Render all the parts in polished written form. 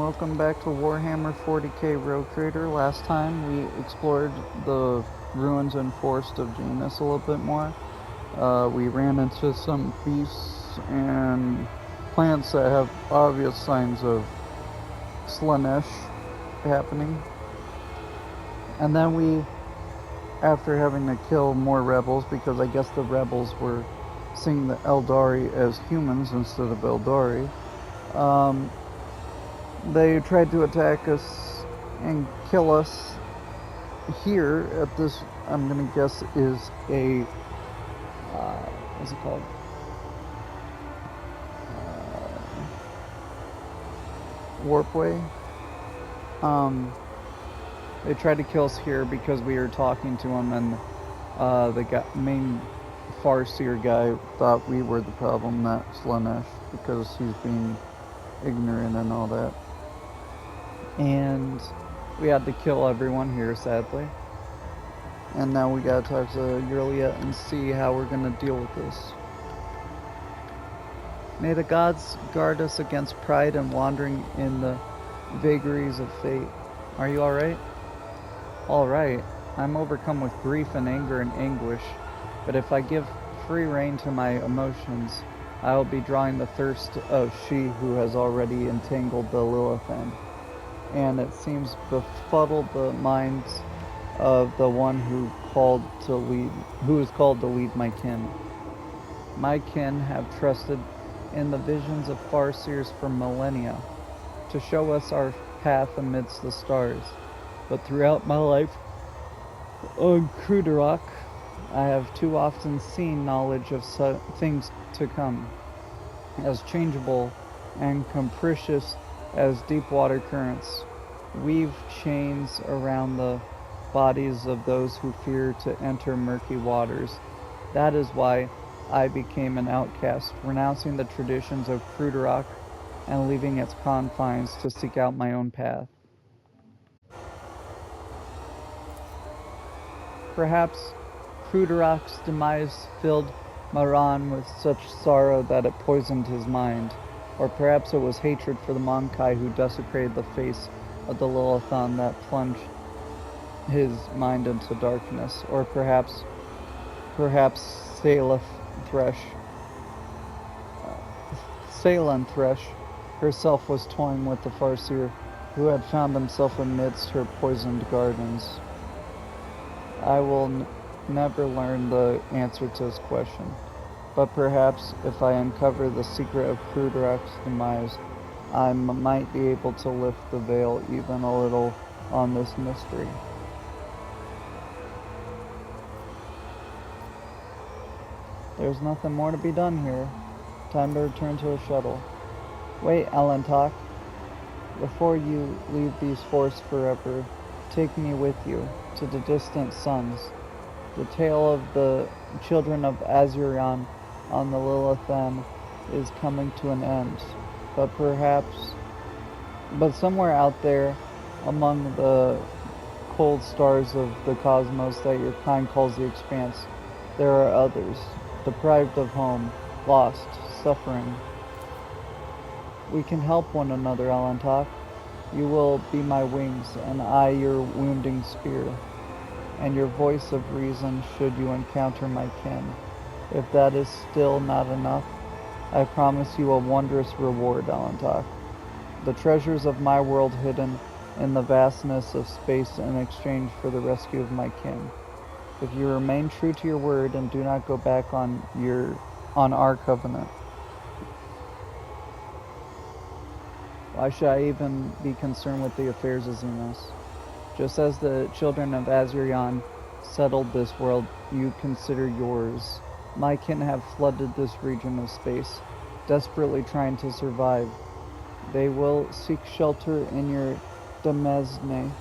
welcome back to Warhammer 40k Rogue Trader. Last time we explored the ruins and forest of Janus a little bit more. We ran into some beasts and plants that have obvious signs of Slaanesh happening. And then we, after having to kill more rebels, because I guess the rebels were seeing the Eldari as humans instead of Eldari, they tried to attack us and kill us here at this, I'm gonna guess, is a, what's it called? Warpway. They tried to kill us here because we were talking to them, and the main Farseer guy thought we were the problem, not Slaanesh, because he's being ignorant and all that. And we had to kill everyone here, sadly. And now we gotta talk to Yurlia and see how we're gonna deal with this. May the gods guard us against pride and wandering in the vagaries of fate. Are you alright? Alright. I'm overcome with grief and anger and anguish, but if I give free rein to my emotions, I will be drawing the thirst of she who has already entangled the Lilithan, and it seems befuddled the minds of the one who is called to lead my kin. My kin have trusted in the visions of Farseers for millennia to show us our path amidst the stars, but throughout my life on Krudarok, I have too often seen knowledge of things to come, as changeable and capricious as deep water currents, weave chains around the bodies of those who fear to enter murky waters. That is why I became an outcast, renouncing the traditions of Krudarok and leaving its confines to seek out my own path. Perhaps Krudarok's demise filled Maran with such sorrow that it poisoned his mind, or perhaps it was hatred for the Monkai who desecrated the face of the Lilithan that plunged his mind into darkness, or perhaps Salem Thresh herself was toying with the Farseer who had found himself amidst her poisoned gardens. I will never learn the answer to this question, but perhaps if I uncover the secret of Krudarok's demise, I might be able to lift the veil even a little on this mystery. There's nothing more to be done here. Time to return to the shuttle. Wait, Alantok. Before you leave these forests forever, take me with you to the distant suns. The tale of the children of Azurion on the Lilithan is coming to an end, but somewhere out there among the cold stars of the cosmos that your kind calls the Expanse, there are others, deprived of home, lost, suffering. We can help one another, Alantok. You will be my wings, and I your wounding spear, and your voice of reason should you encounter my kin. If that is still not enough, I promise you a wondrous reward, Alantok. The treasures of my world hidden in the vastness of space in exchange for the rescue of my kin. If you remain true to your word and do not go back on our covenant. Why should I even be concerned with the affairs of Xenos? Just as the children of Azurion settled this world you consider yours, my kin have flooded this region of space, desperately trying to survive. They will seek shelter in your Demesne,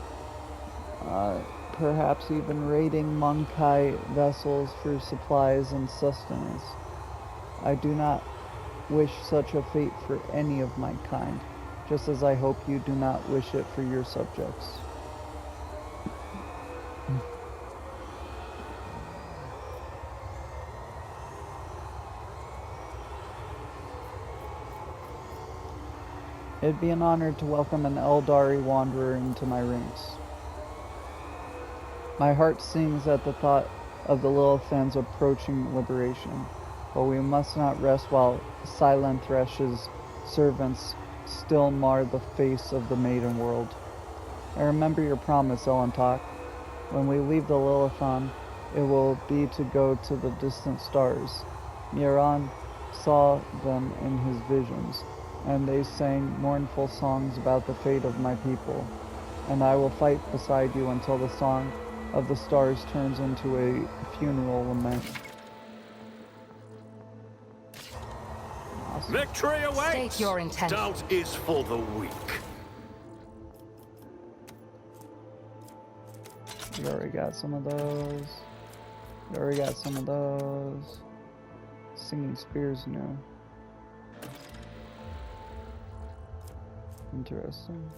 perhaps even raiding Monkai vessels for supplies and sustenance. I do not wish such a fate for any of my kind, just as I hope you do not wish it for your subjects. It'd be an honor to welcome an Eldari wanderer into my ranks. My heart sings at the thought of the Lilithans approaching liberation, but we must not rest while Silent Thresh's servants still mar the face of the maiden world. I remember your promise, Elentok. When we leave the Lilithan, it will be to go to the distant stars. Miran saw them in his visions, and they sang mournful songs about the fate of my people. And I will fight beside you until the song of the stars turns into a funeral lament. Awesome. Victory awaits! State your intent. Doubt is for the weak. We already got some of those. We already got some of those. Singing Spears new. Interesting.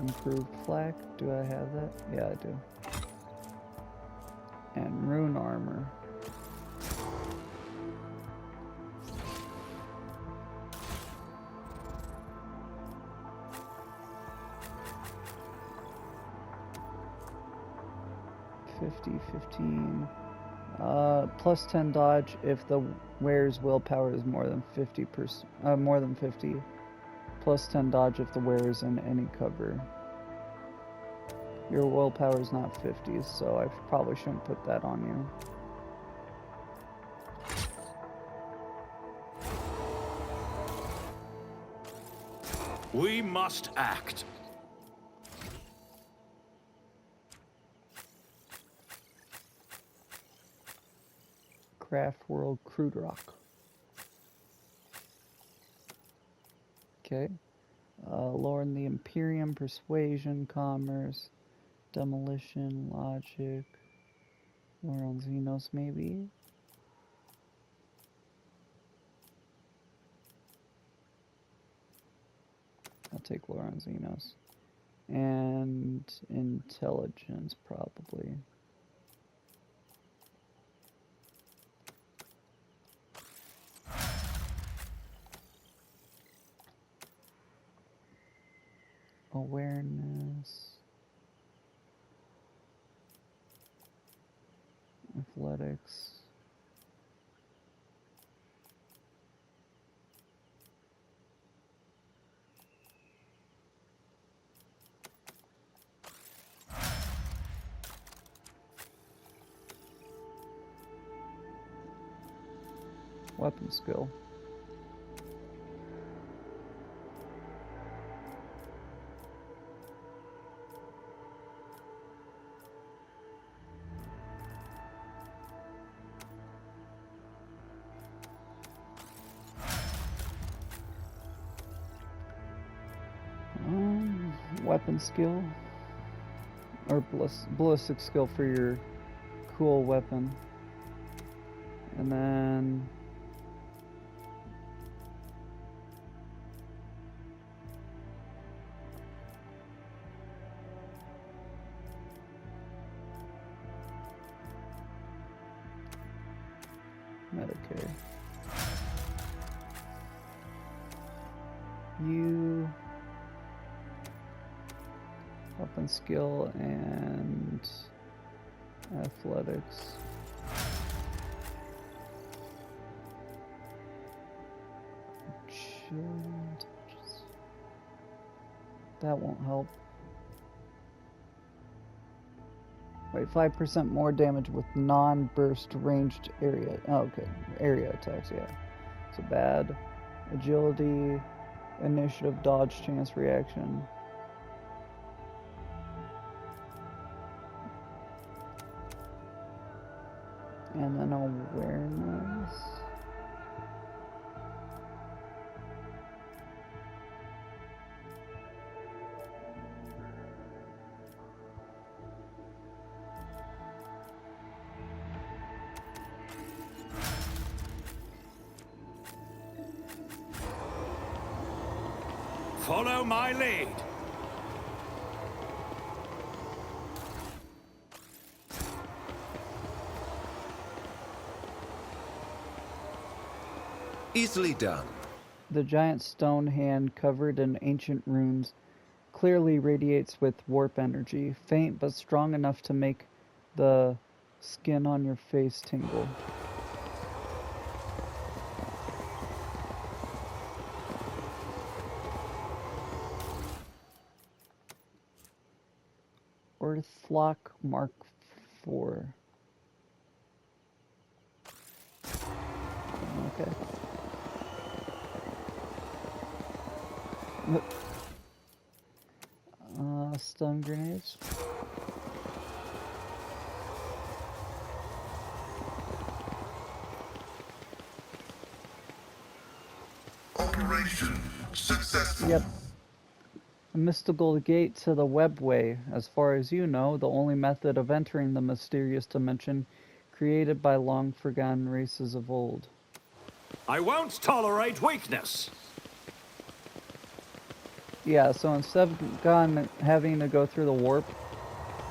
Improved flak. Do I have that? Yeah, I do. And rune armor. $50, $15. Plus 10 dodge if the wearer's willpower is more than 50%. More than 50. Plus 10 dodge if the wearer is in any cover. Your willpower is not 50, so I probably shouldn't put that on you. We must act. Craft World Crude Rock. Okay. Lowering the Imperium, Persuasion, Commerce, Demolition, Logic. We're on Xenos, maybe? I'll take Lore on Xenos. And Intelligence, probably. Awareness. Athletics. Weapon skill. Weapon skill, or ballistic skill for your cool weapon, and then Medicare. You weapon skill and athletics. That won't help. Wait, 5% more damage with non-burst ranged area. Oh, okay, area attacks, yeah. So bad. Agility, initiative, dodge, chance, reaction. And then awareness. Follow my lead. Easily done. The giant stone hand covered in ancient runes clearly radiates with warp energy, faint but strong enough to make the skin on your face tingle. Orthlock Mark IV. Okay. Stun grenades. Operation successful. Yep. A mystical gate to the webway. As far as you know, the only method of entering the mysterious dimension created by long-forgotten races of old. I won't tolerate weakness. Yeah, so instead of having to go through the warp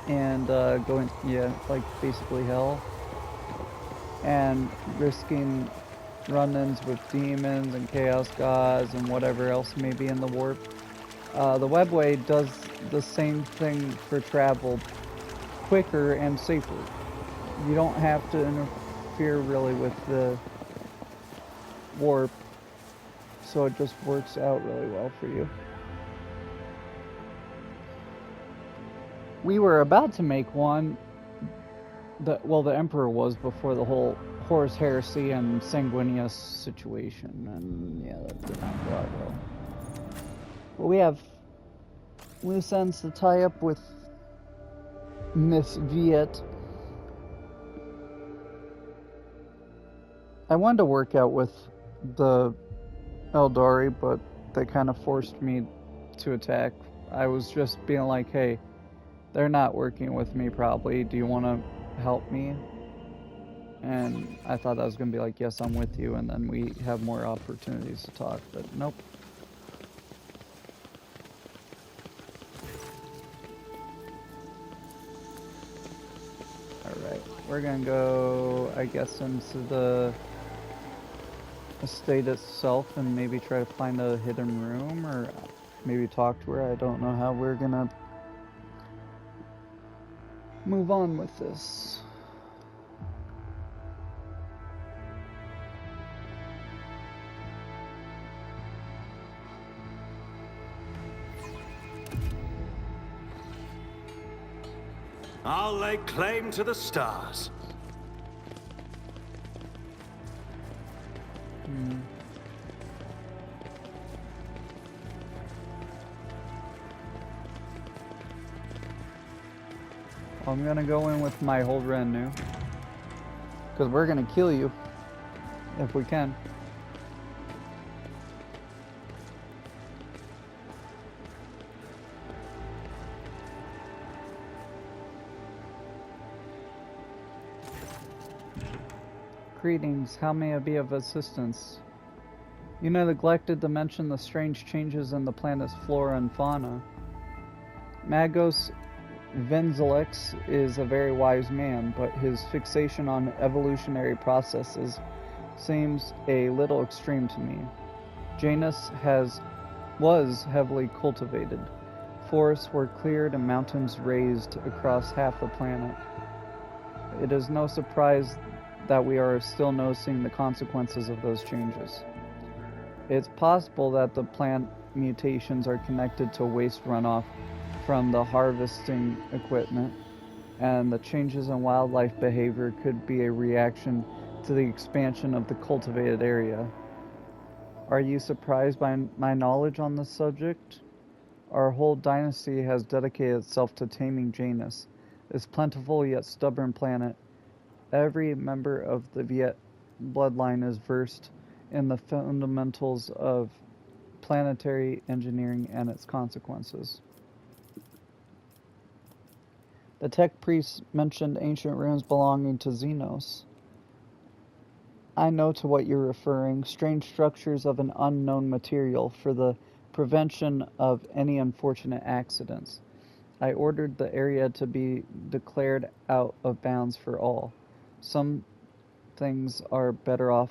and going, like basically hell, and risking run-ins with demons and chaos gods and whatever else may be in the warp, the webway does the same thing for travel, quicker and safer. You don't have to interfere really with the warp, so it just works out really well for you. We were about to make one, the Emperor was before the whole Horus Heresy and Sanguinius situation, and yeah, that did not go out well. But we have loose ends to tie up with Miss Viet. I wanted to work out with the Eldari, but they kind of forced me to attack. I was just being like, hey, they're not working with me probably. Do you want to help me? And I thought that was going to be like, yes, I'm with you, and then we have more opportunities to talk, but nope. Alright, we're going to go, I guess, into the estate itself and maybe try to find a hidden room, or maybe talk to her. I don't know how we're going to move on with this. I'll lay claim to the stars. I'm gonna go in with my whole retinue, because we're gonna kill you if we can. Greetings, how may I be of assistance? You neglected to mention the strange changes in the planet's flora and fauna. Magos Venzelex is a very wise man, but his fixation on evolutionary processes seems a little extreme to me. Janus was heavily cultivated. Forests were cleared and mountains raised across half the planet. It is no surprise that we are still noticing the consequences of those changes. It's possible that the plant mutations are connected to waste runoff from the harvesting equipment, and the changes in wildlife behavior could be a reaction to the expansion of the cultivated area. Are you surprised by my knowledge on this subject? Our whole dynasty has dedicated itself to taming Janus, this plentiful yet stubborn planet. Every member of the Viet bloodline is versed in the fundamentals of planetary engineering and its consequences. The tech priest mentioned ancient ruins belonging to Xenos. I know to what you're referring, strange structures of an unknown material for the prevention of any unfortunate accidents. I ordered the area to be declared out of bounds for all. Some things are better off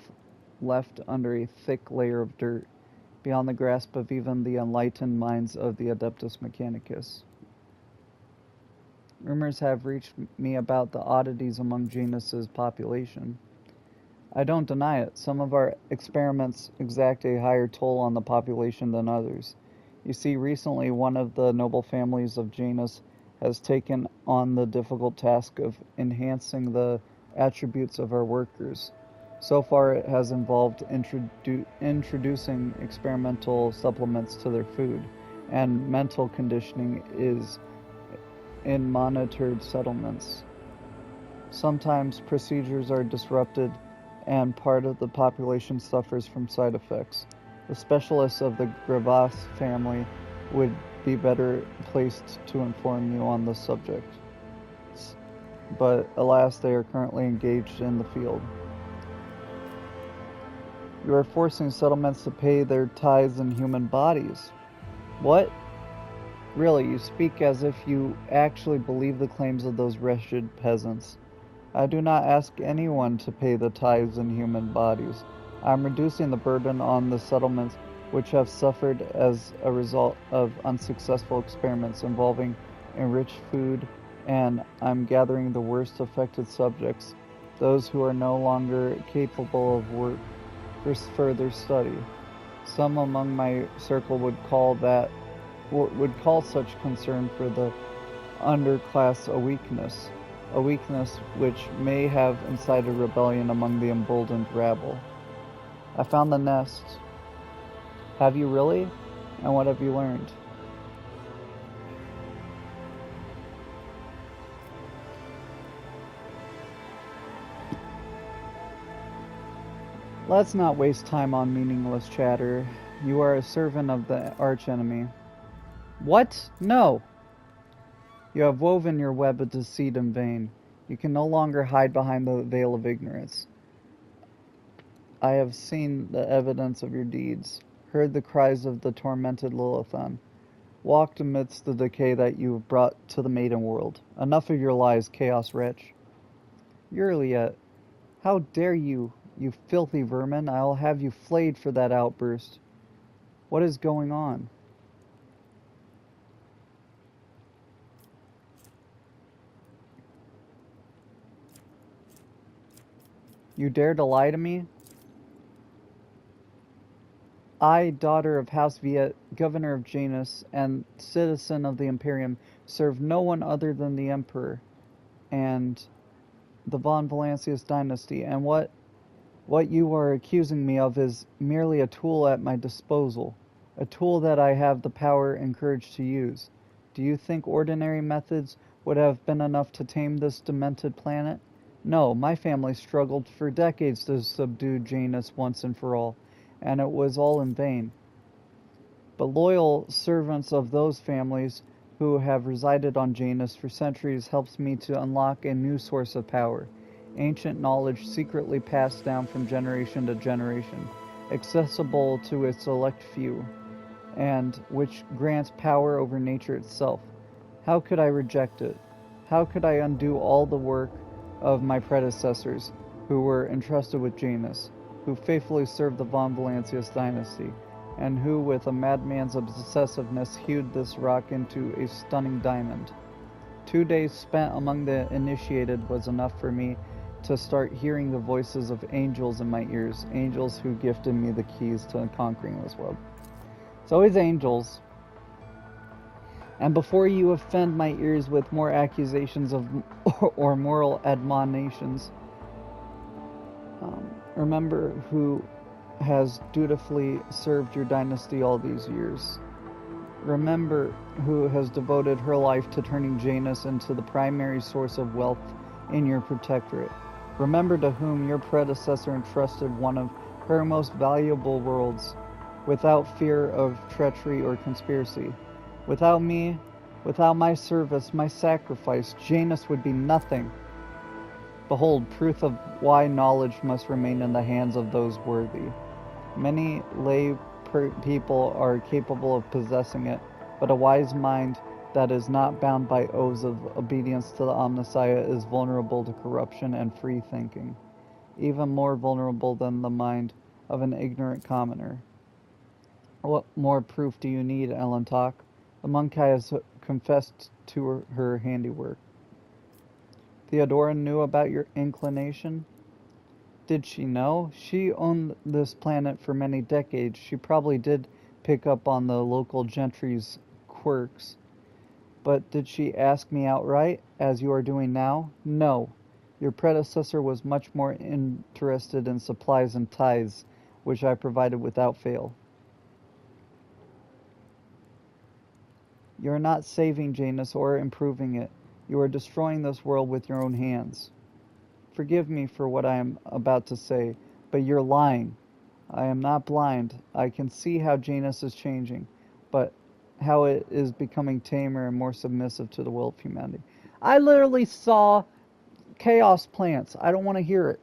left under a thick layer of dirt, beyond the grasp of even the enlightened minds of the Adeptus Mechanicus. Rumors have reached me about the oddities among Janus's population. I don't deny it. Some of our experiments exact a higher toll on the population than others. You see, recently one of the noble families of Janus has taken on the difficult task of enhancing the attributes of our workers. So far it has involved introducing experimental supplements to their food, and mental conditioning is in monitored settlements. Sometimes procedures are disrupted and part of the population suffers from side effects. The specialists of the Gravas family would be better placed to inform you on this subject. But alas, they are currently engaged in the field. You are forcing settlements to pay their tithes in human bodies. What? Really, you speak as if you actually believe the claims of those wretched peasants. I do not ask anyone to pay the tithes in human bodies. I am reducing the burden on the settlements which have suffered as a result of unsuccessful experiments involving enriched food, and I'm gathering the worst affected subjects, those who are no longer capable of work, for further study. Some among my circle would call such concern for the underclass a weakness which may have incited rebellion among the emboldened rabble. I found the nest. Have you really? And what have you learned? Let's not waste time on meaningless chatter. You are a servant of the archenemy. What? No! You have woven your web of deceit in vain. You can no longer hide behind the veil of ignorance. I have seen the evidence of your deeds, heard the cries of the tormented Lilithan, walked amidst the decay that you have brought to the maiden world. Enough of your lies, chaos wretch. Urieliet, how dare you, you filthy vermin! I'll have you flayed for that outburst. What is going on? You dare to lie to me? I, daughter of House Viet, governor of Janus, and citizen of the Imperium, serve no one other than the Emperor and the von Valancius dynasty, and what you are accusing me of is merely a tool at my disposal, a tool that I have the power and courage to use. Do you think ordinary methods would have been enough to tame this demented planet? No, my family struggled for decades to subdue Janus once and for all, and it was all in vain. But loyal servants of those families who have resided on Janus for centuries helps me to unlock a new source of power, ancient knowledge secretly passed down from generation to generation, accessible to a select few, and which grants power over nature itself. How could I reject it? How could I undo all the work of my predecessors who were entrusted with Janus, who faithfully served the von Valancius dynasty, and who with a madman's obsessiveness hewed this rock into a stunning diamond? 2 days spent among the initiated was enough for me to start hearing the voices of angels in my ears, angels who gifted me the keys to conquering this world. It's always angels. And before you offend my ears with more accusations of or moral admonitions, remember who has dutifully served your dynasty all these years. Remember who has devoted her life to turning Janus into the primary source of wealth in your protectorate. Remember to whom your predecessor entrusted one of her most valuable worlds, without fear of treachery or conspiracy. Without me, without my service, my sacrifice, Janus would be nothing. Behold, proof of why knowledge must remain in the hands of those worthy. Many lay people are capable of possessing it, but a wise mind that is not bound by oaths of obedience to the Omnissiah is vulnerable to corruption and free thinking, even more vulnerable than the mind of an ignorant commoner. What more proof do you need, Elentok? The monk has confessed to her handiwork. Theodora knew about your inclination? Did she know? She owned this planet for many decades. She probably did pick up on the local gentry's quirks. But did she ask me outright, as you are doing now? No. Your predecessor was much more interested in supplies and tithes, which I provided without fail. You are not saving Janus or improving it. You are destroying this world with your own hands. Forgive me for what I am about to say, but you're lying. I am not blind. I can see how Janus is changing, but how it is becoming tamer and more submissive to the will of humanity. I literally saw chaos plants. I don't want to hear it.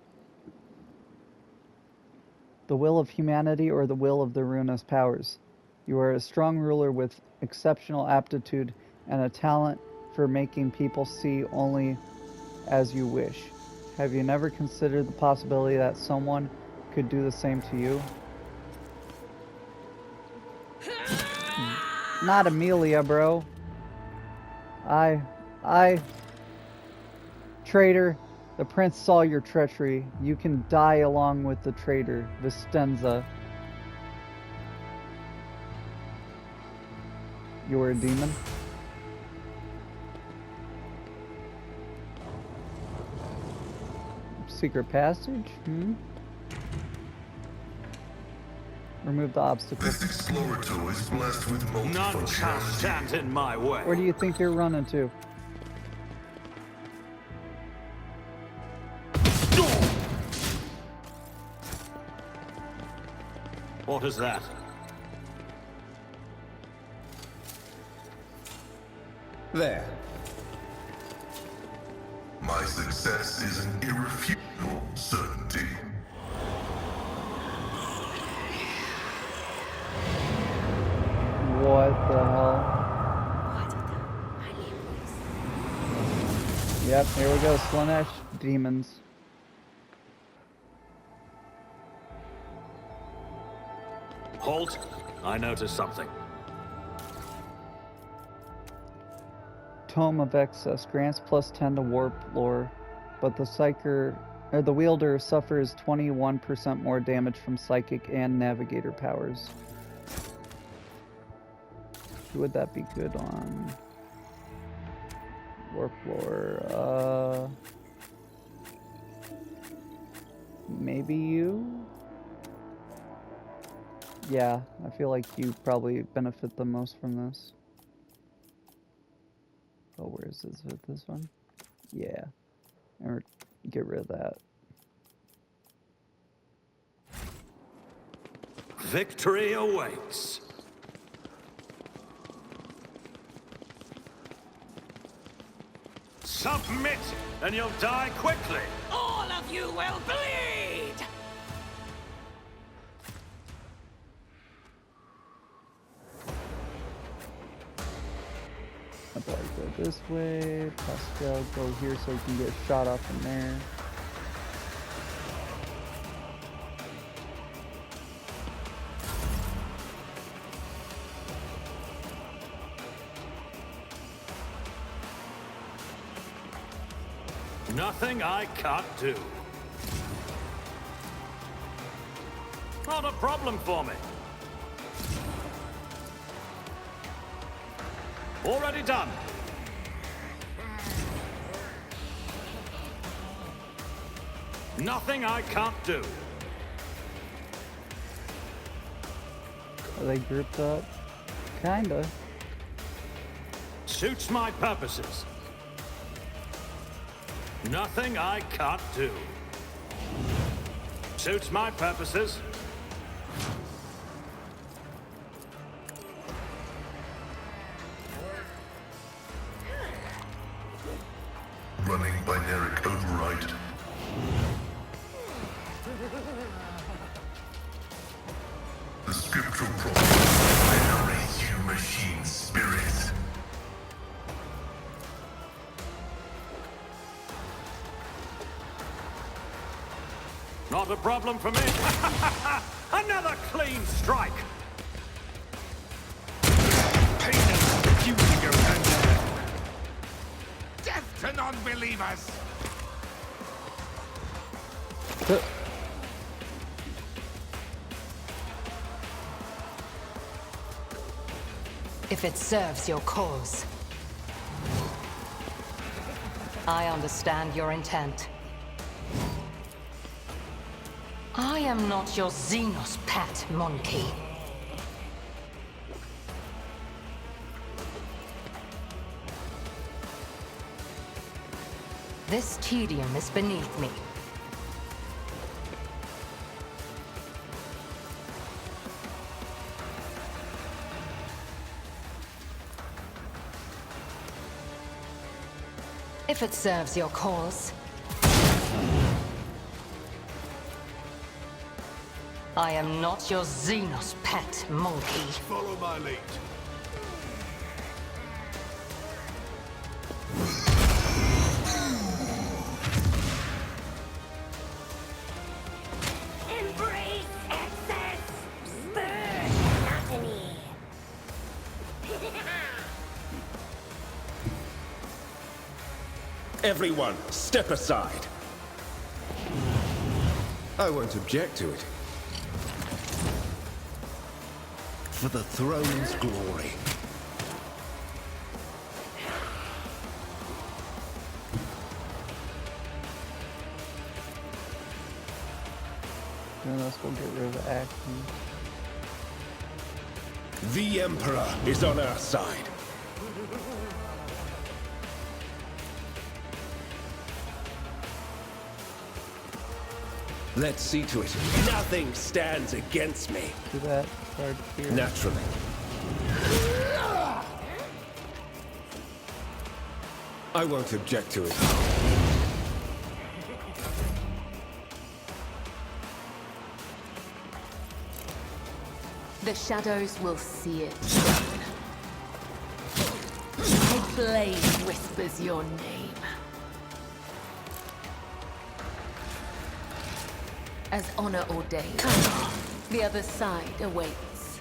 The will of humanity or the will of the ruinous powers. You are a strong ruler with exceptional aptitude and a talent for making people see only as you wish. Have you never considered the possibility that someone could do the same to you? Not Amelia, bro. Traitor, the prince saw your treachery. You can die along with the traitor, Vistenza. You are a demon? Secret passage? Remove the obstacle. This exploratory is blessed with None can multifunctionality. stand in my way. Where do you think you're running to? What is that? There. My success is an irrefutable certainty. What the hell? Yep, here we go. Slaanesh demons. Halt. I noticed something. Tome of Excess grants plus 10 to warp lore, but the wielder suffers 21% more damage from psychic and navigator powers. Who would that be good on? Warp lore. Maybe you? Yeah, I feel like you probably benefit the most from this. Oh, where is this? This one? Yeah. Or get rid of that. Victory awaits. Submit, and you'll die quickly. All of you will bleed! I'll probably go this way. Pascal, go here so you can get shot off from there. Nothing I can't do. Not a problem for me. Already done. Nothing I can't do. Are they grouped up? Kinda. Suits my purposes. Nothing I can't do. Suits my purposes. Running binaric override. The script spectral properties generate you machine spirits. Not a problem for me. Another clean strike. Pain and refusing go hand in hand. Death to non-believers! If it serves your cause. I understand your intent. I am not your Xenos pet, monkey. This tedium is beneath me. If it serves your cause. I am not your Xenos pet, monkey. Follow my lead. Embrace excess! Spurn monotony! Everyone, step aside. I won't object to it. For the throne's glory. Then let's go get rid of action. The Emperor is on our side. Let's see to it. Nothing stands against me. Do that. Start here. Naturally. I won't object to it. The shadows will see it soon. A blade whispers your name. As honor ordained, the other side awaits.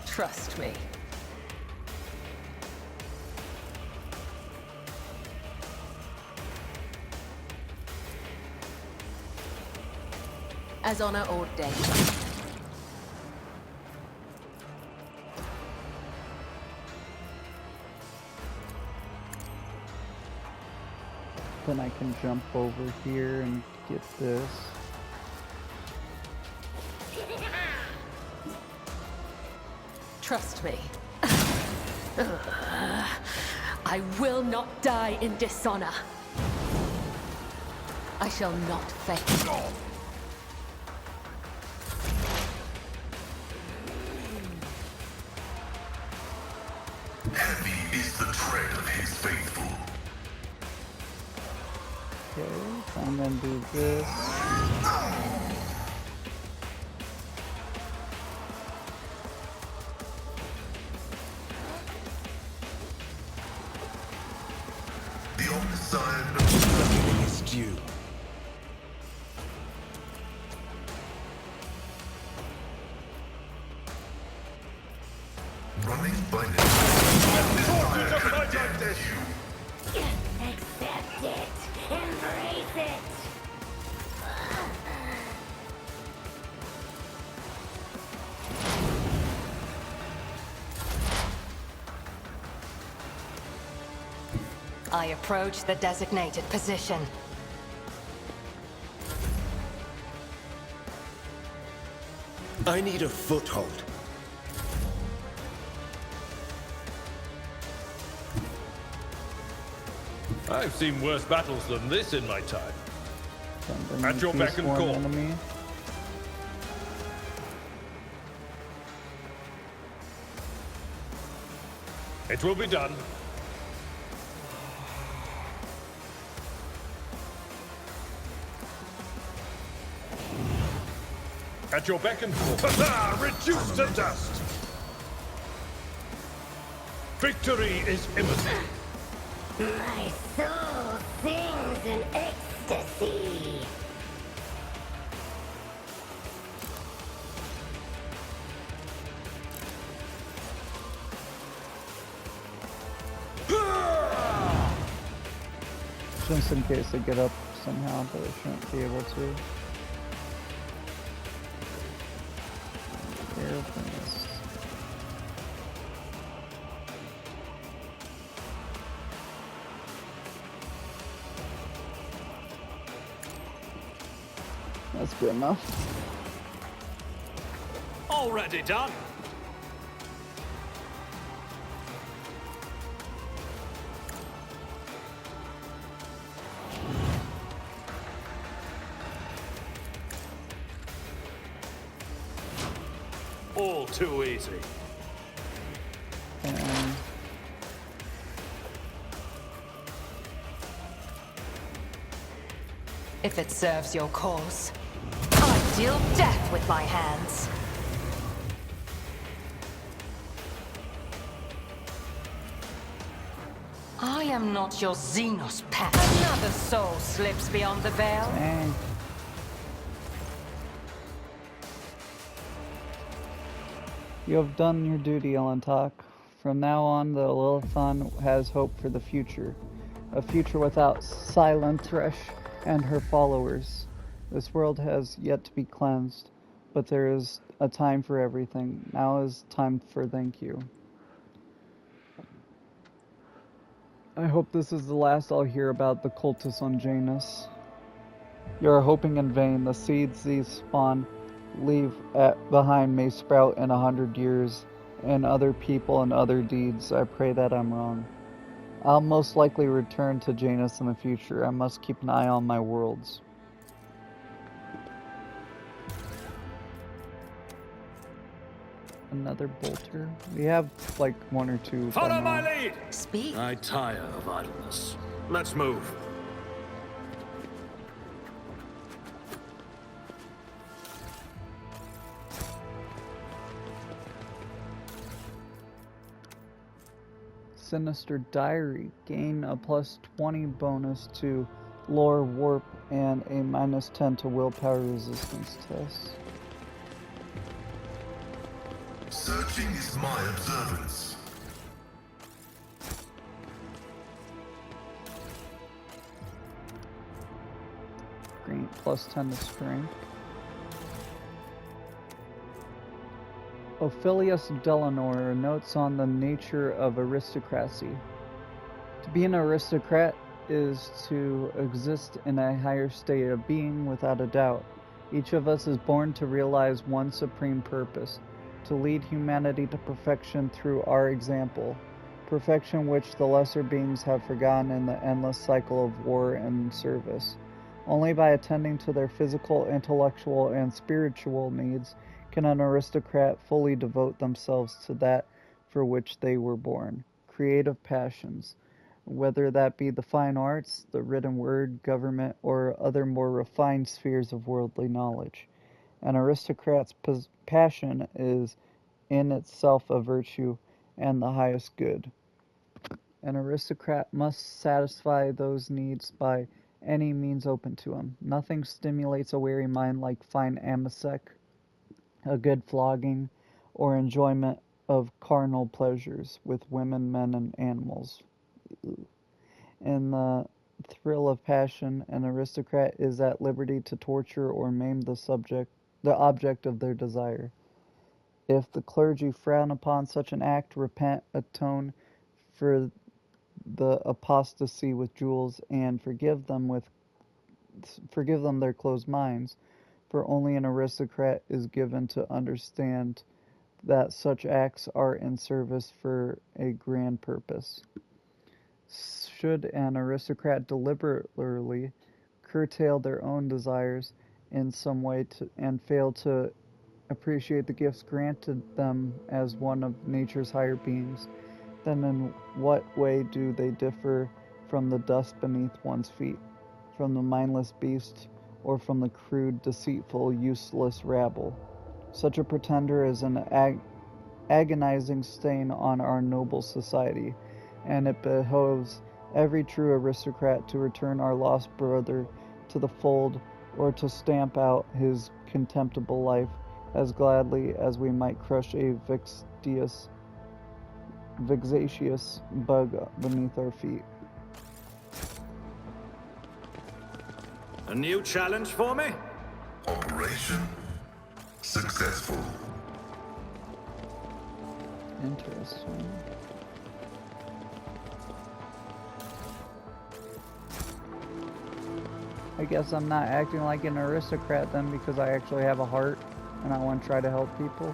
Trust me. As honor ordained. Then I can jump over here and get this. Trust me. I will not die in dishonor. I shall not fail. Heavy is the tread of his faithful. Okay, so I'm gonna do this. The Omnissiah Nothing is due. running by Omnissiah condemns you. Accept it! Embrace it! I approach the designated position. I need a foothold. I've seen worse battles than this in my time. At your beck and call. Enemy. It will be done. At your beck and call. Reduced to dust! Victory is imminent. My soul sings in ecstasy. Just in case I get up somehow, but I shouldn't be able to. Airplanes. That's good enough. Already done. All too easy. And If it serves your cause, I deal death with my hands. I am not your Xenos pet. Another soul slips beyond the veil. dang. You have done your duty, Elentok. From now on, the Lilithon has hope for the future. A future without Silentresh and her followers. This world has yet to be cleansed, but there is a time for everything. Now is time for thank you. I hope this is the last I'll hear about the cultists on Janus. You are hoping in vain. The seeds these spawn leave behind may sprout in 100 years, and other people and other deeds. I pray that I'm wrong. I'll most likely return to Janus in the future. I must keep an eye on my worlds. Another bolter. We have like one or two. by Follow my now. lead. Speak. I tire of idleness. Let's move. Sinister Diary. Gain a +20 bonus to lore warp and a -10 to willpower resistance test. Searching is my observance. Green +10 to strength. Ophilius Delanor notes on the nature of aristocracy. To be an aristocrat is to exist in a higher state of being without a doubt. Each of us is born to realize one supreme purpose, to lead humanity to perfection through our example, perfection which the lesser beings have forgotten in the endless cycle of war and service. Only by attending to their physical, intellectual, and spiritual needs can an aristocrat fully devote themselves to that for which they were born. Creative passions, whether that be the fine arts, the written word, government, or other more refined spheres of worldly knowledge. An aristocrat's passion is in itself a virtue and the highest good. An aristocrat must satisfy those needs by any means open to him. Nothing stimulates a weary mind like fine amasec, a good flogging, or enjoyment of carnal pleasures with women, men, and animals. In the thrill of passion, an aristocrat is at liberty to torture or maim the object of their desire. If the clergy frown upon such an act, repent, atone for the apostasy with jewels, and forgive them their closed minds, for only an aristocrat is given to understand that such acts are in service for a grand purpose. Should an aristocrat deliberately curtail their own desires in some way and fail to appreciate the gifts granted them as one of nature's higher beings, then in what way do they differ from the dust beneath one's feet, from the mindless beast, or from the crude, deceitful, useless rabble? Such a pretender is an agonizing stain on our noble society, and it behoves every true aristocrat to return our lost brother to the fold, or to stamp out his contemptible life as gladly as we might crush a vexatious bug beneath our feet. A new challenge for me? Operation successful. Interesting. I guess I'm not acting like an aristocrat then, because I actually have a heart and I want to try to help people.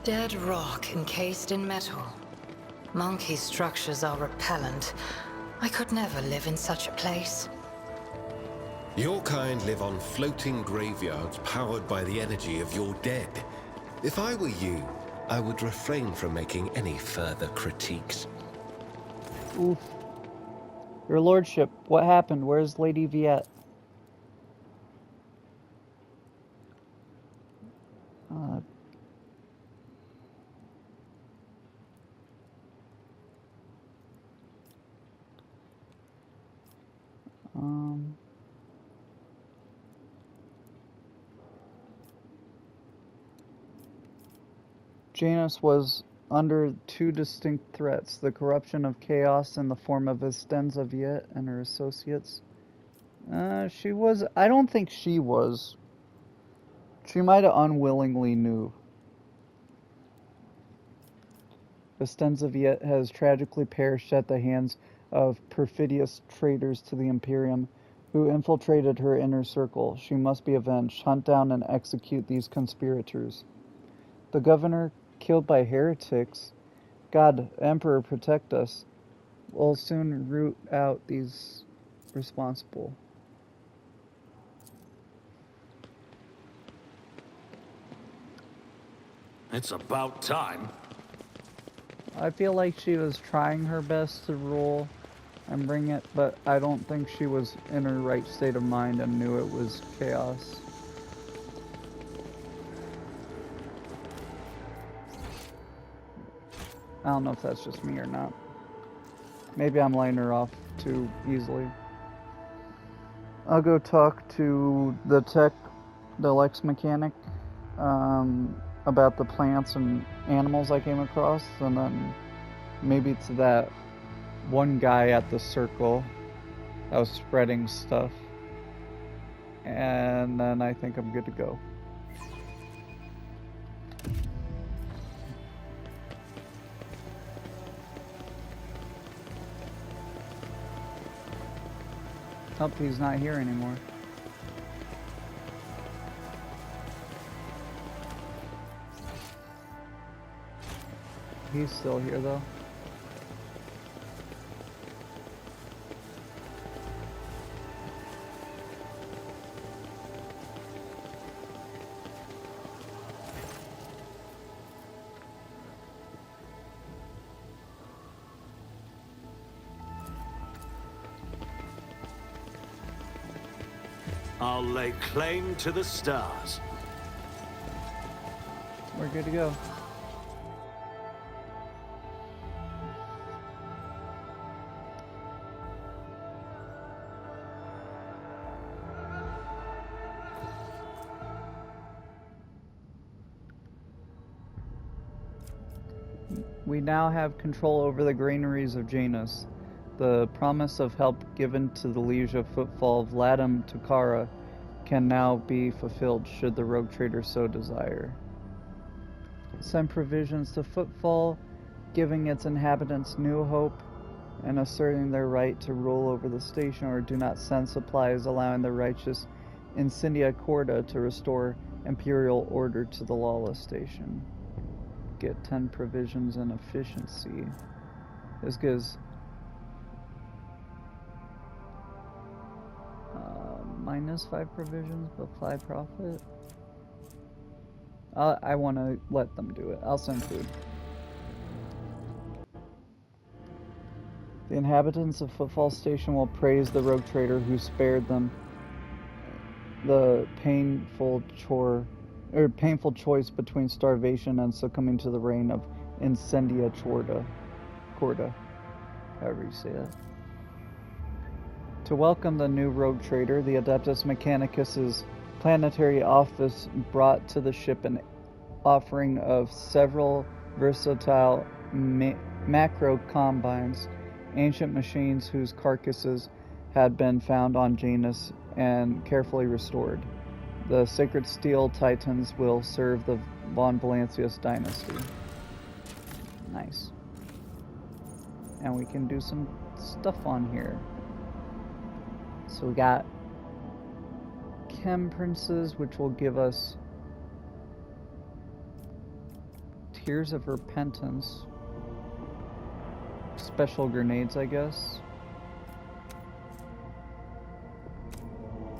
Dead rock encased in metal. Monkey structures are repellent. I could never live in such a place. Your kind live on floating graveyards powered by the energy of your dead. If I were you, I would refrain from making any further critiques. Oof. Your lordship, what happened? Where's Lady Viet? Janus was under two distinct threats: the corruption of chaos in the form of Estenza Viet and her associates. I don't think she was. She might have unwillingly knew. Estenza Viet has tragically perished at the hands of perfidious traitors to the Imperium who infiltrated her inner circle. She must be avenged. Hunt down and execute these conspirators. The governor, killed by heretics. God, Emperor, protect us. We'll soon root out these responsible. It's about time. I feel like she was trying her best to rule and bring it, but I don't think she was in her right state of mind and knew it was chaos. I don't know if that's just me or not. Maybe I'm laying her off too easily. I'll go talk to the Lex mechanic, about the plants and animals I came across, and then maybe to that one guy at the circle that was spreading stuff. And then I think I'm good to go. Hope he's not here anymore. He's still here though. I'll lay claim to the stars. We're good to go. We now have control over the granaries of Janus. The promise of help given to the liege of Footfall of Latam Tukara can now be fulfilled should the rogue trader so desire. Send provisions to Footfall, giving its inhabitants new hope and asserting their right to rule over the station, or do not send supplies, allowing the righteous Incendia Corda to restore imperial order to the lawless station. Get 10 provisions and efficiency. This gives minus 5 provisions but 5 profit. I want to let them do it. I'll send food. The inhabitants of Footfall Station will praise the rogue trader who spared them the painful choice between starvation and succumbing to the reign of Incendia Corda, however you say that. To welcome the new rogue trader, the Adeptus Mechanicus's planetary office brought to the ship an offering of several versatile macro combines, ancient machines whose carcasses had been found on Janus and carefully restored. The Sacred Steel Titans will serve the Von Valancius dynasty. Nice. And we can do some stuff on here. So we got Chem Princes, which will give us Tears of Repentance. Special grenades, I guess.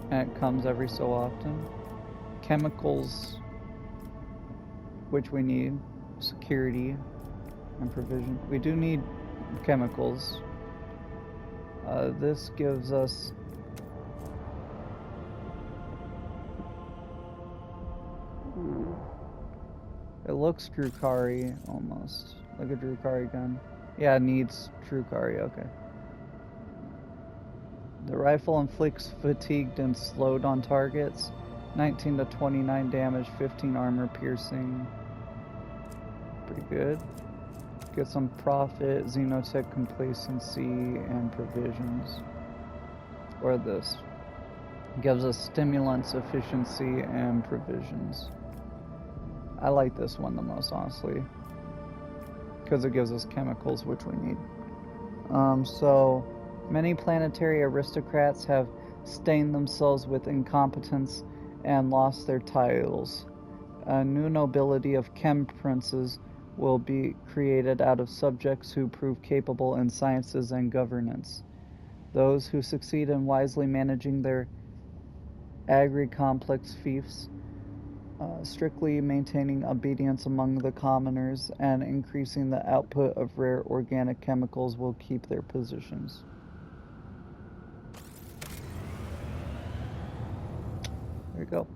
And it comes every so often. Chemicals, which we need. Security and provision. We do need chemicals. This gives us it looks Drukari almost. Like a Drukari gun. Yeah, it needs Drukari, okay. The rifle inflicts fatigued and slowed on targets. 19 to 29 damage, 15 armor piercing. Pretty good. Get some profit, Xenotech complacency, and provisions. Or this. Gives us stimulants, efficiency, and provisions. I like this one the most, honestly. Because it gives us chemicals, which we need. So, many planetary aristocrats have stained themselves with incompetence and lost their titles. A new nobility of chem princes will be created out of subjects who prove capable in sciences and governance. Those who succeed in wisely managing their agri-complex fiefs, strictly maintaining obedience among the commoners, and increasing the output of rare organic chemicals will keep their positions. There you go.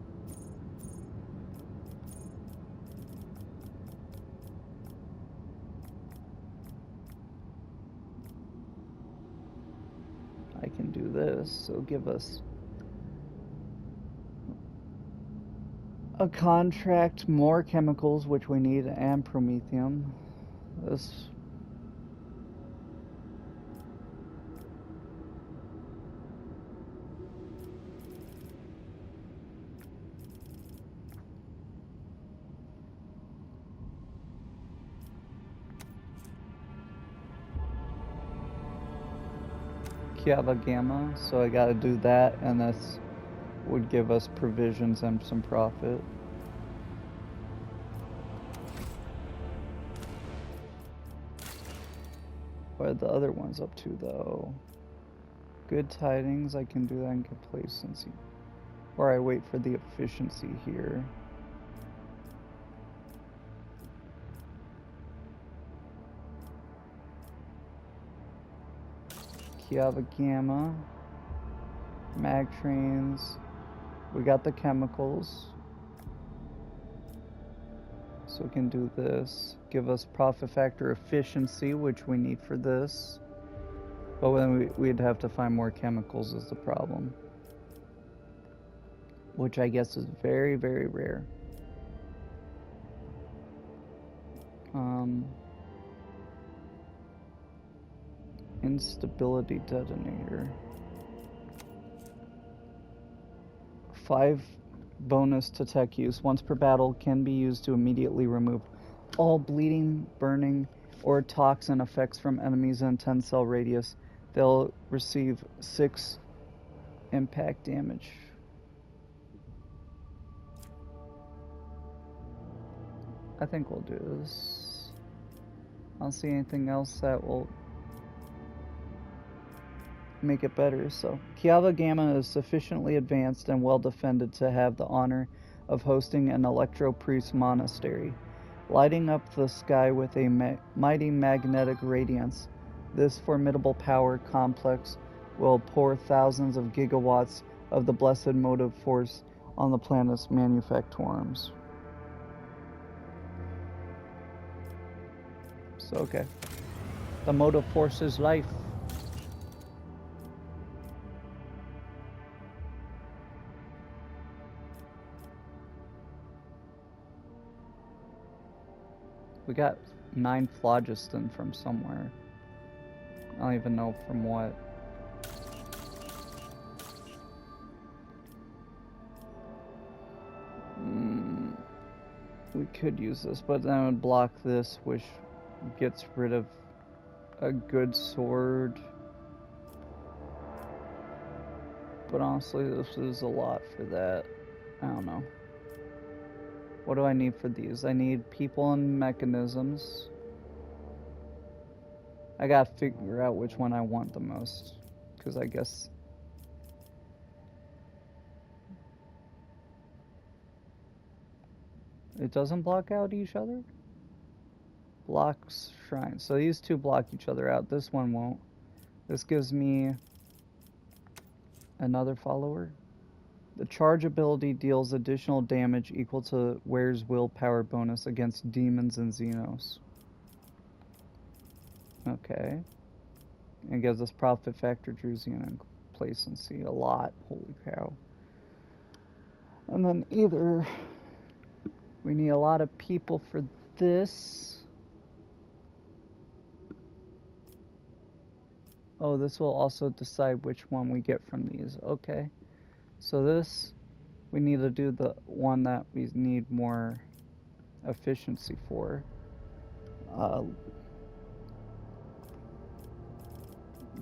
I can do this, so give us a contract, more chemicals, which we need, and promethium. This Kiava Gamma, so I gotta do that, and this would give us provisions and some profit. What are the other ones up to, though? Good Tidings, I can do that in complacency. Or I wait for the efficiency here. Kiava Gamma, mag trains, we got the chemicals, so we can do this, give us profit factor efficiency, which we need for this, but then we'd have to find more chemicals is the problem, which I guess is very, very rare. Instability detonator. 5 bonus to tech use. Once per battle, can be used to immediately remove all bleeding, burning, or toxin effects from enemies in 10 cell radius. They'll receive 6 impact damage. I think we'll do this. I don't see anything else that will make it better. So Kiava Gamma is sufficiently advanced and well defended to have the honor of hosting an Electro Priest monastery. Lighting up the sky with a mighty magnetic radiance, This formidable power complex will pour thousands of gigawatts of the blessed motive force on the planet's manufactorums. So, okay. The motive force is life. We got 9 phlogiston from somewhere. I don't even know from what. We could use this, but then it would block this, which gets rid of a good sword. But honestly, this is a lot for that. I don't know. What do I need for these? I need people and mechanisms. I gotta figure out which one I want the most. Because I guess... it doesn't block out each other? Blocks shrines. So these two block each other out. This one won't. This gives me another follower. The charge ability deals additional damage equal to Ware's willpower bonus against demons and Xenos. Okay. And gives us profit factor, Drusian, and complacency. A lot. Holy cow. And then either we need a lot of people for this. Oh, this will also decide which one we get from these. Okay. So this, we need to do the one that we need more efficiency for.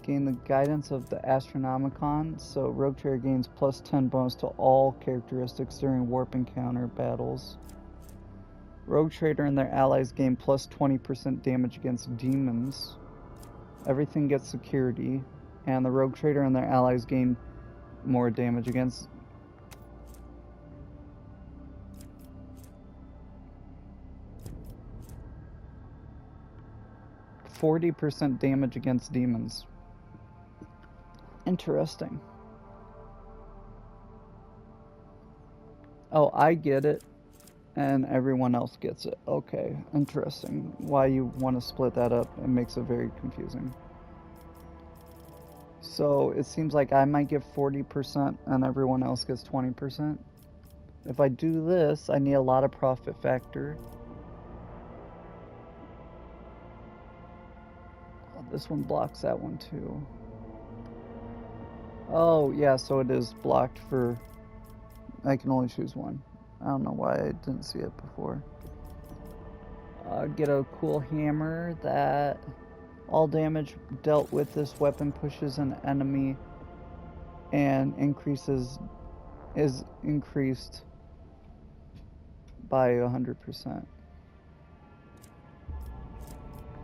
Gain the guidance of the Astronomicon. So Rogue Trader gains plus 10 bonus to all characteristics during warp encounter battles. Rogue Trader and their allies gain plus 20% damage against demons. Everything gets security. And the Rogue Trader and their allies gain more damage against 40% damage against demons. Interesting. Oh, I get it, and everyone else gets it. Okay, interesting. Why you want to split that up? It makes it very confusing. So it seems like I might get 40% and everyone else gets 20%. If I do this, I need a lot of profit factor. Oh, this one blocks that one too. Oh, yeah, so it is blocked for... I can only choose one. I don't know why I didn't see it before. Get a cool hammer that... all damage dealt with this weapon pushes an enemy and is increased by 100%.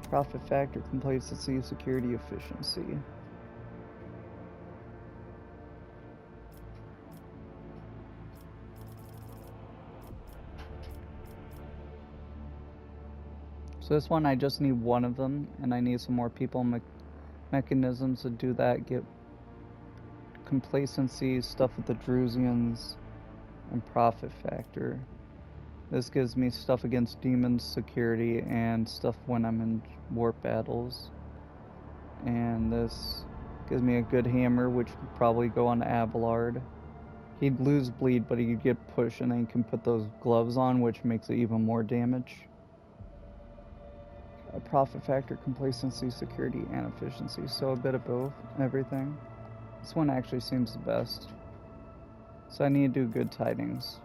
Profit factor complacency, security, efficiency. So this one, I just need one of them, and I need some more people mechanisms to do that. Get complacency, stuff with the Drusians, and profit factor. This gives me stuff against demons, security, and stuff when I'm in warp battles. And this gives me a good hammer, which would probably go on Abelard. He'd lose bleed, but he'd get push, and then he can put those gloves on, which makes it even more damage. A profit factor, complacency, security, and efficiency. So a bit of both, everything. This one actually seems the best. So I need to do good tidings.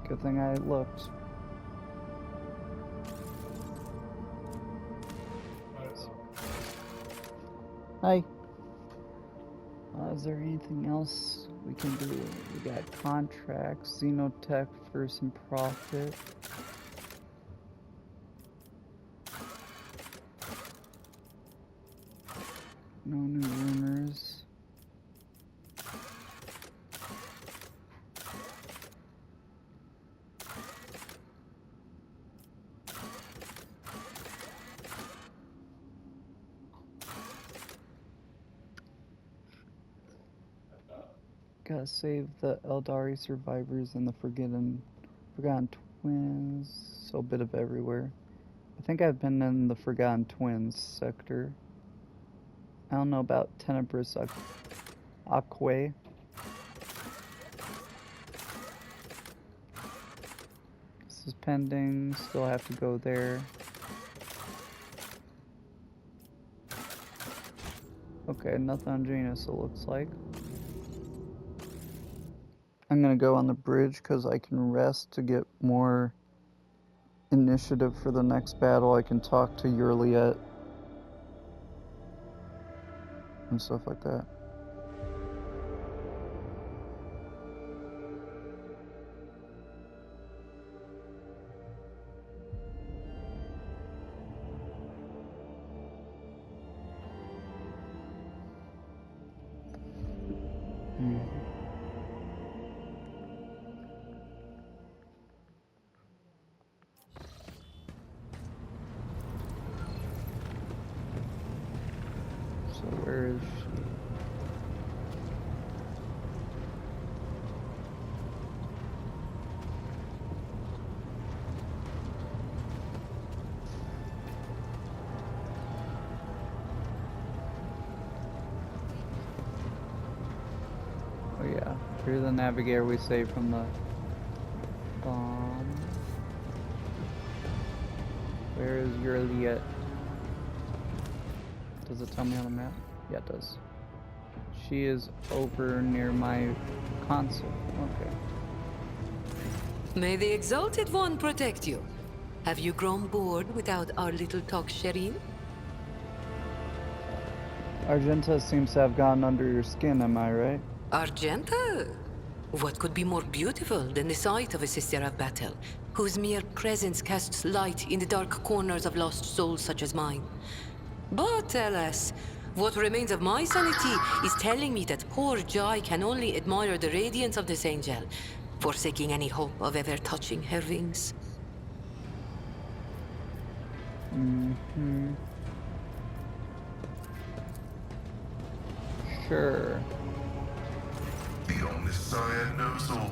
Good thing I looked. Hi. Is there anything else we can do? We got contracts, Xenotech for some profit. No new rumors. Gotta save the Eldari survivors and the Forgotten Twins. So a bit of everywhere. I think I've been in the Forgotten Twins sector. I don't know about Tenebrous Aquae. This is pending. Still have to go there. Okay, nothing on Janus, it looks like. I'm gonna go on the bridge because I can rest to get more initiative for the next battle. I can talk to Yurliet and stuff like that. So where is she? Oh yeah, here's the navigator we saved from the bomb. Where is Yurliet? Does it tell me on the map? Yeah, it does. She is over near my console. Okay. May the Exalted One protect you. Have you grown bored without our little talk, Shireen? Argenta seems to have gotten under your skin, am I right? Argenta? What could be more beautiful than the sight of a sister of battle, whose mere presence casts light in the dark corners of lost souls such as mine? But alas, what remains of my sanity is telling me that poor Jai can only admire the radiance of this angel, forsaking any hope of ever touching her wings. Sure. The Omniscient knows all.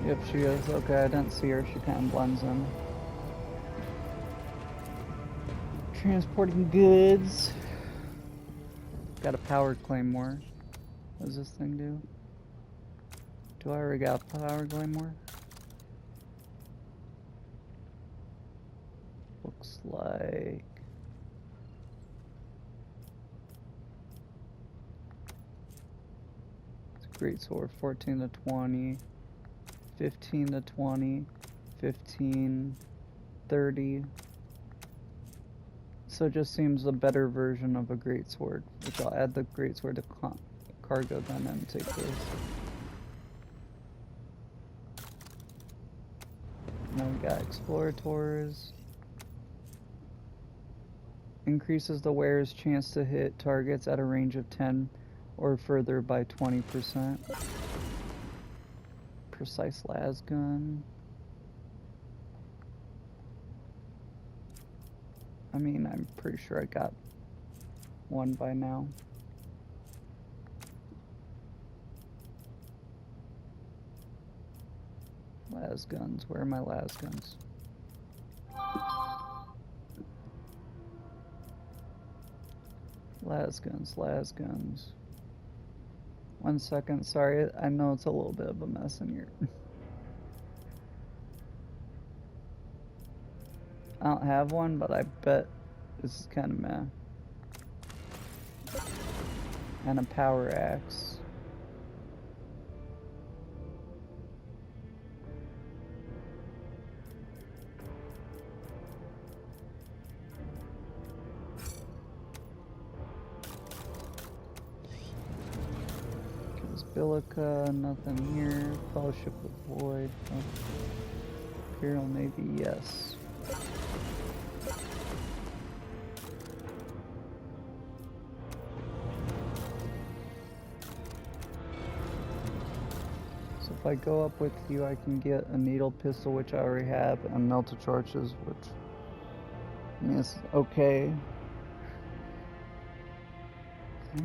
Yep, she is. Okay, I didn't see her. She kind of blends in. Transporting goods. Got a power claymore. What does this thing do? Do I already got a power claymore? Looks like... it's a great sword. 14 to 20. 15 to 20, 15, 30. So it just seems a better version of a greatsword, which I'll add the greatsword to cargo then and take this. Now we got explorators. Increases the wearer's chance to hit targets at a range of 10 or further by 20%. Precise las gun. I mean, I'm pretty sure I got one by now. Las guns. Where are my las guns? Las guns, las guns. 1 second, sorry, I know it's a little bit of a mess in here. I don't have one, but I bet this is kind of meh. And a power axe. Bilica, nothing here. Fellowship of Void. Oh. Imperial Navy, yes. So if I go up with you, I can get a needle pistol, which I already have, and melted torches, which mean, it's okay.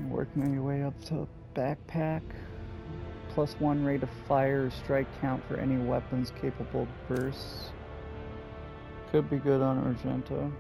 Working your way up to backpack. +1 rate of fire or strike count for any weapons capable of bursts. Could be good on Argento.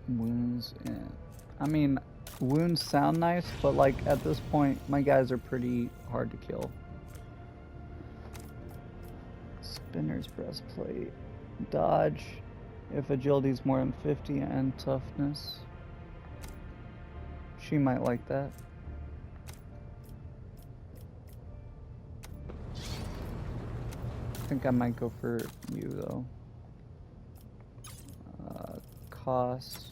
Wounds and I mean, wounds sound nice, but like at this point my guys are pretty hard to kill. Spinner's breastplate. Dodge if agility is more than 50 and toughness. She might like that. I think I might go for you though. Cost.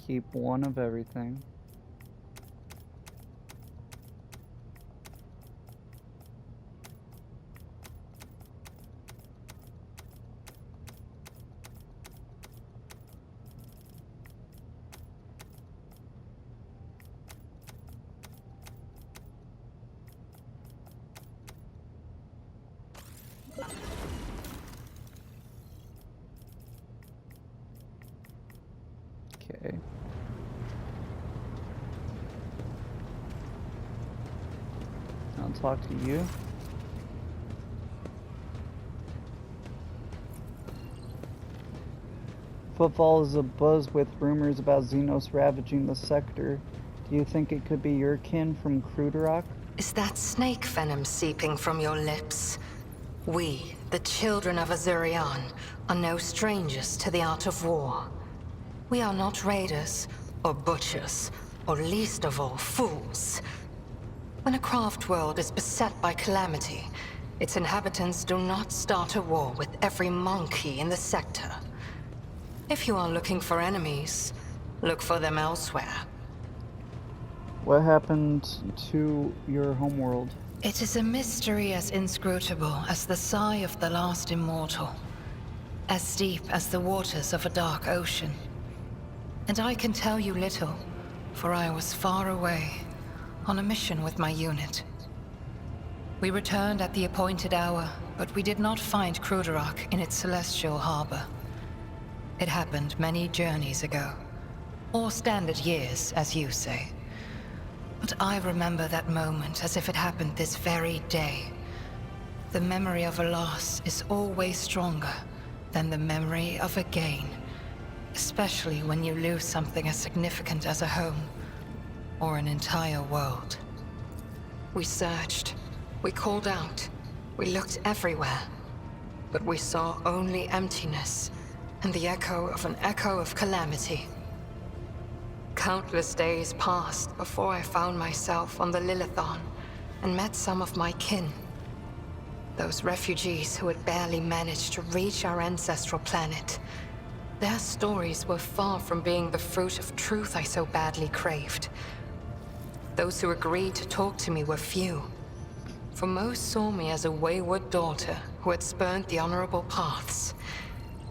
Keep 1 of everything. Okay. I'll talk to you. Footfall is abuzz with rumors about Xenos ravaging the sector. Do you think it could be your kin from Kruderok? Is that snake venom seeping from your lips? We, the children of Azurion, are no strangers to the art of war. We are not raiders, or butchers, or least of all, fools. When a craft world is beset by calamity, its inhabitants do not start a war with every monkey in the sector. If you are looking for enemies, look for them elsewhere. What happened to your homeworld? It is a mystery as inscrutable as the sigh of the last immortal, as deep as the waters of a dark ocean. And I can tell you little, for I was far away, on a mission with my unit. We returned at the appointed hour, but we did not find Kruderok in its celestial harbor. It happened many journeys ago, or standard years, as you say. But I remember that moment as if it happened this very day. The memory of a loss is always stronger than the memory of a gain. Especially when you lose something as significant as a home, or an entire world. We searched, we called out, we looked everywhere, but we saw only emptiness, and the echo of calamity. Countless days passed before I found myself on the Lilithon, and met some of my kin. Those refugees who had barely managed to reach our ancestral planet. Their stories were far from being the fruit of truth I so badly craved. Those who agreed to talk to me were few, for most saw me as a wayward daughter who had spurned the honorable paths.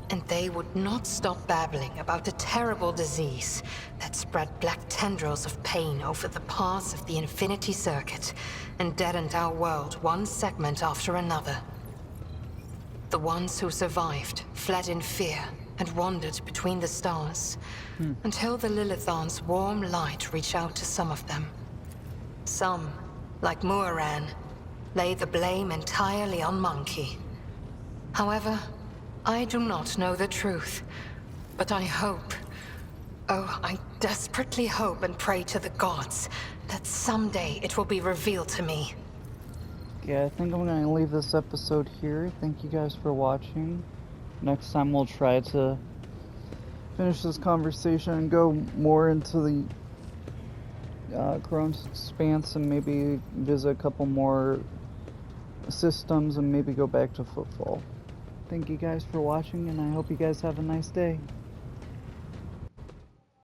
And they would not stop babbling about the terrible disease that spread black tendrils of pain over the paths of the Infinity Circuit and deadened our world one segment after another. The ones who survived fled in fear and wandered between the stars, until the Lilithon's warm light reached out to some of them. Some, like Muaran, lay the blame entirely on Monkey. However, I do not know the truth, but I hope, oh, I desperately hope and pray to the gods that someday it will be revealed to me. Yeah, I think I'm going to leave this episode here. Thank you guys for watching. Next time we'll try to finish this conversation and go more into the Chrome's Expanse and maybe visit a couple more systems and maybe go back to Footfall. Thank you guys for watching, and I hope you guys have a nice day.